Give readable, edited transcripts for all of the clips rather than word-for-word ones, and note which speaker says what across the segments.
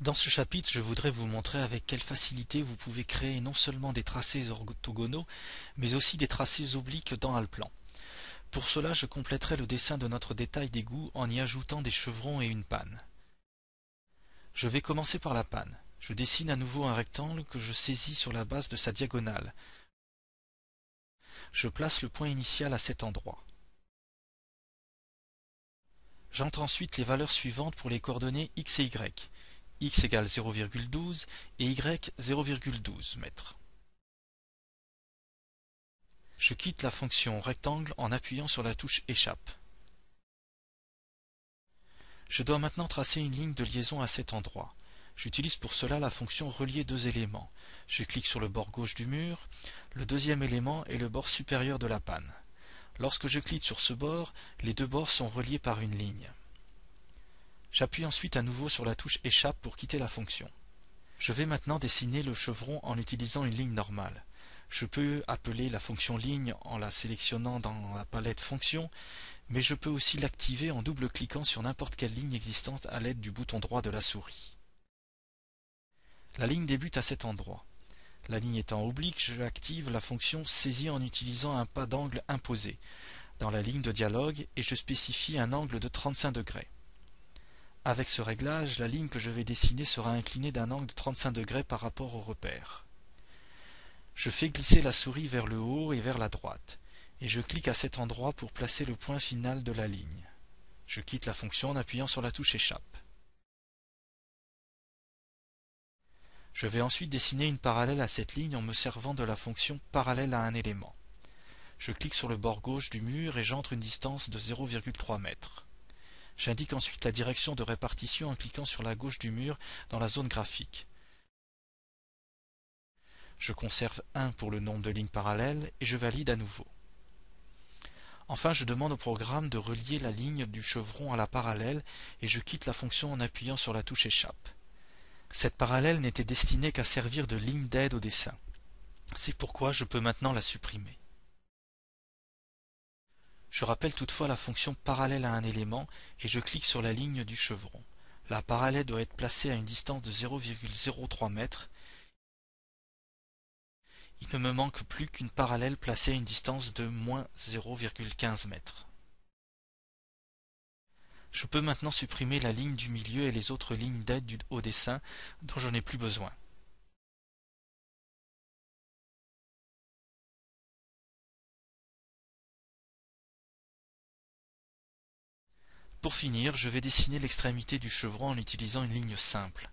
Speaker 1: Dans ce chapitre, je voudrais vous montrer avec quelle facilité vous pouvez créer non seulement des tracés orthogonaux, mais aussi des tracés obliques dans Allplan. Pour cela, je compléterai le dessin de notre détail d'égout en y ajoutant des chevrons et une panne. Je vais commencer par la panne. Je dessine à nouveau un rectangle que je saisis sur la base de sa diagonale. Je place le point initial à cet endroit. J'entre ensuite les valeurs suivantes pour les coordonnées x et y. X égale 0,12 et y 0,12 mètres. Je quitte la fonction rectangle en appuyant sur la touche échappe. Je dois maintenant tracer une ligne de liaison à cet endroit. J'utilise pour cela la fonction relier deux éléments. Je clique sur le bord gauche du mur, le deuxième élément est le bord supérieur de la panne. Lorsque je clique sur ce bord, les deux bords sont reliés par une ligne. J'appuie ensuite à nouveau sur la touche échappe pour quitter la fonction. Je vais maintenant dessiner le chevron en utilisant une ligne normale. Je peux appeler la fonction ligne en la sélectionnant dans la palette fonctions, mais je peux aussi l'activer en double-cliquant sur n'importe quelle ligne existante à l'aide du bouton droit de la souris. La ligne débute à cet endroit. La ligne étant oblique, je active la fonction saisie en utilisant un pas d'angle imposé dans la ligne de dialogue et je spécifie un angle de 35 degrés. Avec ce réglage, la ligne que je vais dessiner sera inclinée d'un angle de 35 degrés par rapport au repère. Je fais glisser la souris vers le haut et vers la droite, et je clique à cet endroit pour placer le point final de la ligne. Je quitte la fonction en appuyant sur la touche échappe. Je vais ensuite dessiner une parallèle à cette ligne en me servant de la fonction parallèle à un élément. Je clique sur le bord gauche du mur et j'entre une distance de 0,3 mètres. J'indique ensuite la direction de répartition en cliquant sur la gauche du mur dans la zone graphique. Je conserve 1 pour le nombre de lignes parallèles et je valide à nouveau. Enfin, je demande au programme de relier la ligne du chevron à la parallèle et je quitte la fonction en appuyant sur la touche échappe. Cette parallèle n'était destinée qu'à servir de ligne d'aide au dessin. C'est pourquoi je peux maintenant la supprimer. Je rappelle toutefois la fonction parallèle à un élément et je clique sur la ligne du chevron. La parallèle doit être placée à une distance de 0,03 mètres. Il ne me manque plus qu'une parallèle placée à une distance de moins 0,15 mètres. Je peux maintenant supprimer la ligne du milieu et les autres lignes d'aide au dessin dont je n'ai plus besoin. Pour finir, je vais dessiner l'extrémité du chevron en utilisant une ligne simple.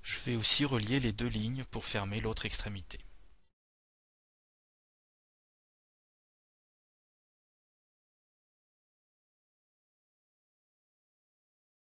Speaker 1: Je vais aussi relier les deux lignes pour fermer l'autre extrémité.